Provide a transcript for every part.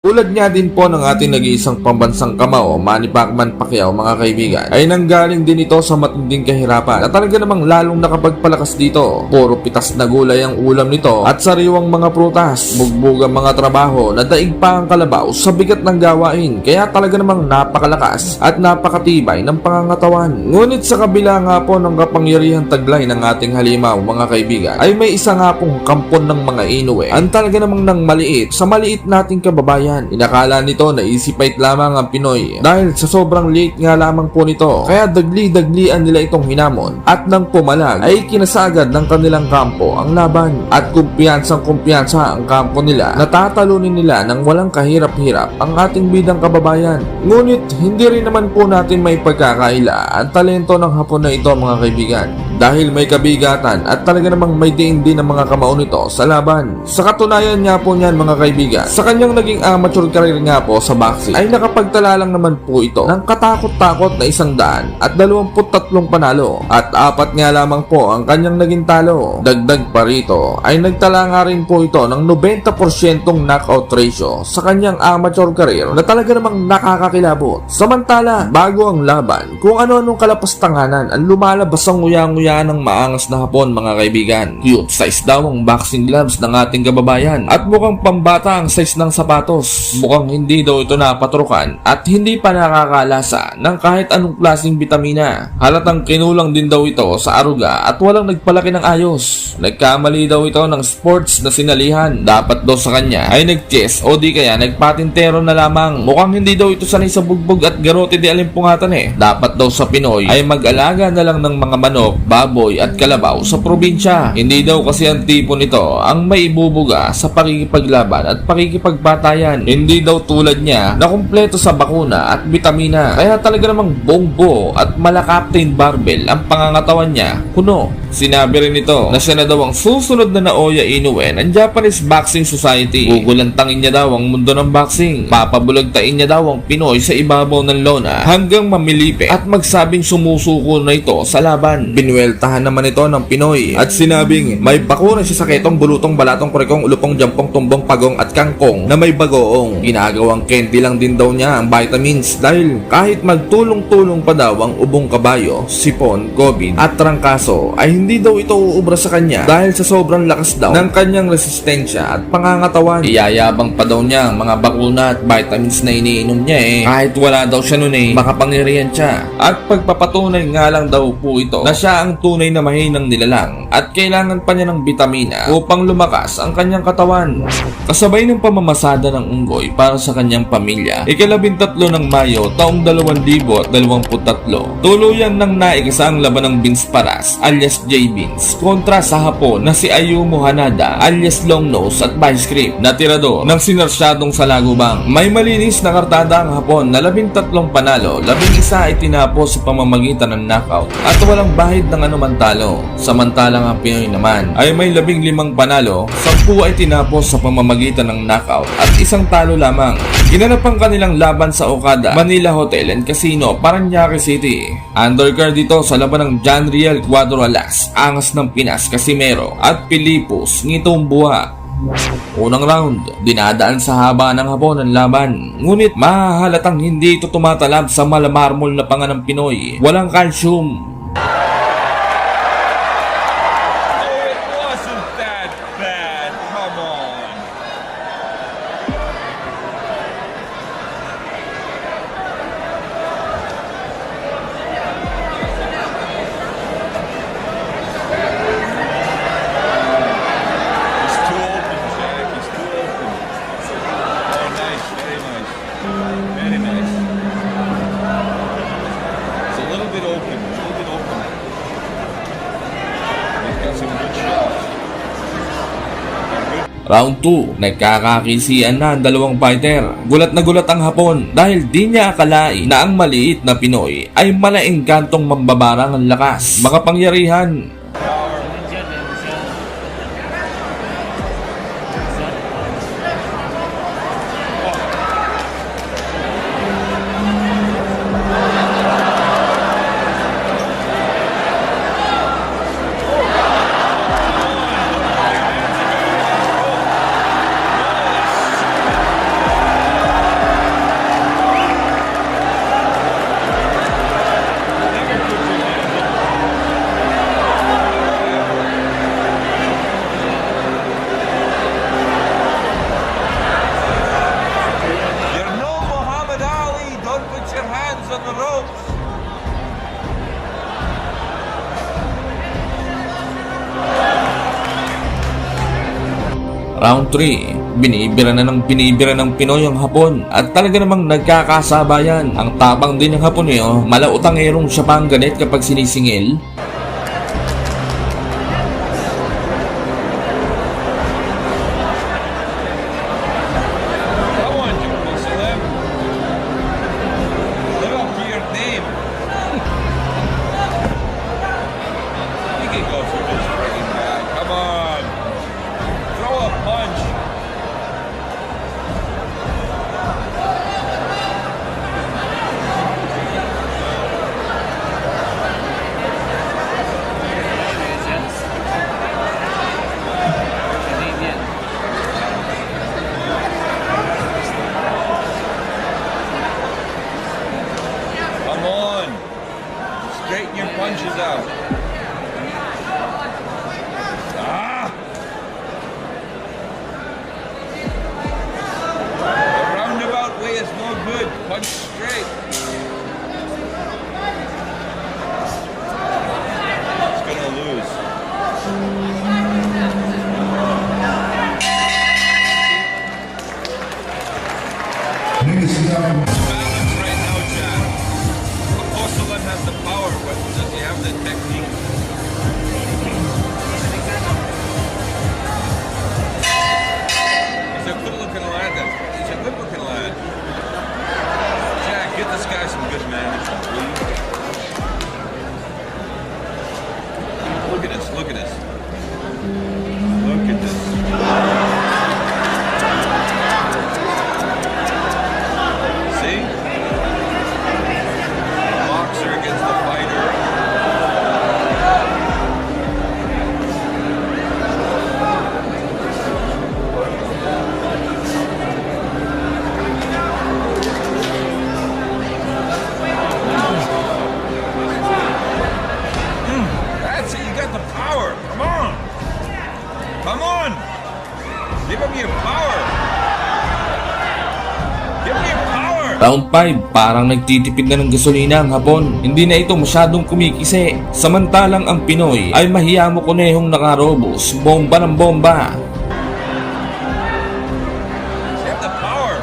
Tulad nga din po ng ating nag-iisang pambansang kamao, Manny Pacman Pacquiao mga kaibigan, ay nanggaling din ito sa matinding kahirapan na talaga namang lalong nakapagpalakas dito. Puro pitas na gulay ang ulam nito at sariwang mga prutas, bugbog ang mga trabaho na daig pa ang kalabaw sa bigat ng gawain, kaya talaga namang napakalakas at napakatibay ng pangangatawan. Ngunit sa kabila nga po ng kapangyarihan taglay ng ating halimaw mga kaibigan, ay may isa nga pong kampon ng mga Inoue ang talaga namang nang maliit sa maliit nating kababayan. Inakala nito na easy fight lamang ang Pinoy dahil sa sobrang late nga lamang po nito, kaya dagli-daglian nila itong hinamon at nang pumalag ay kinasagad ng kanilang kampo ang laban at kumpiyansang-kumpiyansa ang kampo nila, natatalunin nila ng walang kahirap-hirap ang ating bidang kababayan. Ngunit hindi rin naman po natin may pagkakaila ang talento ng Hapon na ito mga kaibigan, dahil may kabigatan at talaga namang may diin din ang mga kamao nito sa laban. Sa katunayan nga po niyan mga kaibigan, sa kanyang naging amateur career nga po sa boxing ay nakapagtala lang naman po ito ng katakot-takot na 123 panalo at 4 nga lamang po ang kanyang naging talo. Dagdag pa rito ay nagtala nga rin po ito ng 90% knockout ratio sa kanyang amateur career na talaga namang nakakakilabot. Samantala, bago ang laban, kung ano-anong kalapastanganan ang lumalabas ang nguya-nguya ng maangas na Hapon mga kaibigan. Cute size daw ang boxing gloves ng ating kababayan at mukhang pambata ang size ng sapatos. Mukhang hindi daw ito napatrukan at hindi pa nakakalasa ng kahit anong klaseng bitamina. Halatang kinulang din daw ito sa aruga at walang nagpalaki ng ayos. Nagkamali daw ito ng sports na sinalihan. Dapat daw sa kanya ay nag-chess o di kaya nagpatintero na lamang. Mukhang hindi daw ito sanay sa bugbog at garote di alimpungatan eh. Dapat daw sa Pinoy ay mag-alaga na lang ng mga manok, baboy at kalabaw sa probinsya. Hindi daw kasi ang tipo nito ang may ibubuga sa pakikipaglaban at pakikipagpatayan. Hindi daw tulad niya na kumpleto sa bakuna at bitamina. Kaya talaga namang bongbo at malakaptain barbell ang pangangatawan niya. Kuno, sinabi rin ito na siya na daw ang susunod na Naoya Inoue ng Japanese Boxing Society. Gugulantangin niya daw ang mundo ng boxing. Papabulagtain niya daw ang Pinoy sa ibabaw ng lona hanggang mamilipi at magsabing sumusuko na ito sa laban. Binueltahan naman ito ng Pinoy at sinabing may bakuna siya sa ketong, bulutong, balatong, kurikong, ulupong, jampong, tumbong, pagong at kangkong na may bagoong. Ginagawang candy lang din daw niya ang vitamins dahil kahit magtulong-tulong pa daw ang ubong kabayo, sipon, COVID at trangkaso ay hindi daw ito uubra sa kanya dahil sa sobrang lakas daw ng kanyang resistensya at pangangatawan. Iyayabang pa daw niya ang mga bakuna at vitamins na iniinom niya eh. Kahit wala daw siya nun eh, makapangyarihan siya. At pagpapatunay nga lang daw po ito na siya ang tunay na mahinang nilalang at kailangan pa niya ng bitamina upang lumakas ang kanyang katawan. Kasabay ng pamamasada ng unggoy para sa kanyang pamilya, ika-13 ng Mayo taong 2023, tuluyan ng naigasa ang laban ng Vince Paras alias J. Vince kontra sa Hapon na si Ayumu Hanada alias Long Nose at Vice Grip na tirador ng sinarsyadong Salagubang. May malinis na kartada ang Hapon na 13 panalo, 11 ay tinapos sa pamamagitan ng knockout at walang bahid ng anumang talo. Samantalang ang Pinoy naman ay may 15 panalo, 10 ay tinapos sa pamamagitan ng knockout at 1 talo lamang. Ginanap ang kanilang laban sa Okada Manila Hotel and Casino, Paranaque City. Undercard dito sa laban ng John Riel Cuadro Alas, Angas ng Pinas Casimero at Pilipos Ngitong Buha. Unang round, dinadaan sa haba ng Hapon ang laban. Ngunit mahahalatang hindi ito tumatalab sa malamarmol na panga ng Pinoy. Walang calcium. Round 2, nagkakakisian na ang dalawang fighter. Gulat na gulat ang Hapon dahil di niya akalain na ang maliit na Pinoy ay malainggantong mambabarang ang lakas, makapangyarihan. Round 3, binibira ng Pinoy ang Hapon at talaga namang nagkakasabayan. Ang tapang din ng Hapon malautangerong siya pa ang ganit kapag sinisingil. Straighten your punches out. The roundabout way is no good. Punch straight. It's gonna lose. Balance right now, Chad. Apostolon has the power, but does he have the technique? He's a good-looking lad. He's a good-looking lad. Jack, get this guy some good management, please. Look at this. Look at this. Look at this. See? Boxer against the fighter. That's it. You got the power. Come on. Come on. Give him your power. Give me your power. Round 5, parang nagtitipid na ng gasolina ang Hapon. Hindi na ito masyadong kumikisi. Samantalang ang Pinoy ay mahiyamo kunehong nakarobos, bomba ng bomba. You have the power.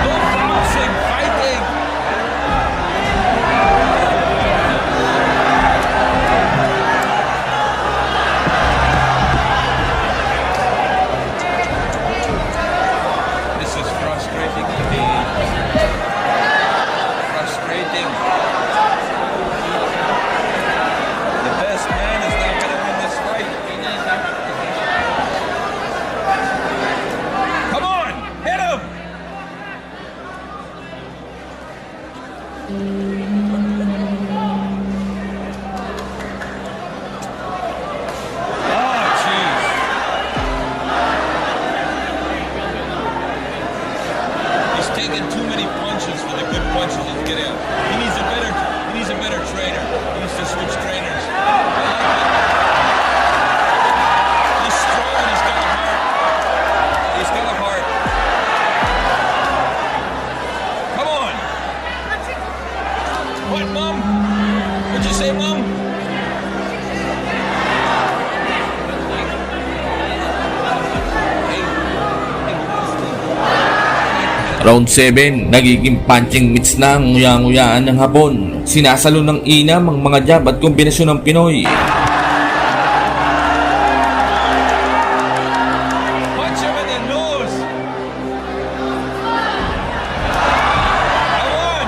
No bouncing, fighting. This is frustrating to me. Frustrating. The best man is not going to win this fight. Come on, hit him! Oh, jeez. He's taking too many punches for the good punches he's getting out. He needs a better trainer. He needs to switch trainers. I like it. He's strong, he's got a heart. He's got a heart. Come on. What, Mom? What'd you say, Mom? Round 7, nagiging punching mitts na ang nguya-nguyaan ng Hapon. Sinasalo ng inam ang mga jab at kombinasyon ng Pinoy. Punch him in the nose. Come on.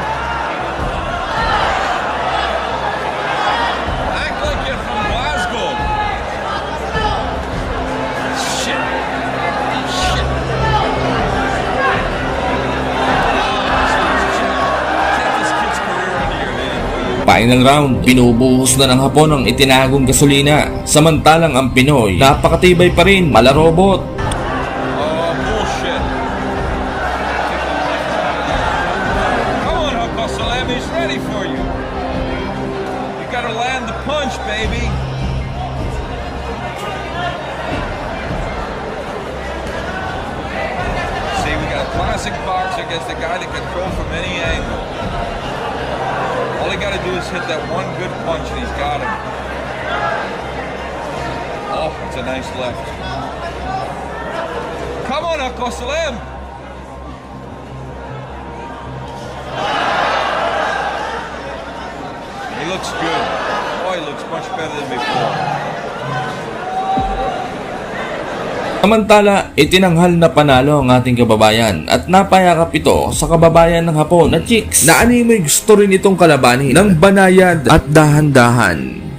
Act like you're from Glasgow. Shit. Shit. Take this kid's career under your hand. Final round, binubuhos na ng Hapon ang itinagong gasolina. Samantalang ang Pinoy, napakatibay pa rin, malarobot. Oh, bullshit. Come on, Hapostolon, he's ready for you. You gotta land the punch, baby. See, we got a classic boxer against a guy that can throw from any angle. All he gotta do is hit that one good punch and he's got him. Oh, it's a nice left. Come on, Akosalem. He looks good. Oh, he looks much better than before. Samantala, itinanghal na panalo ang ating kababayan at napayakap ito sa kababayan ng Hapon na Chicks na animoy gusto rin itong kalabanin ng banayad at dahan-dahan.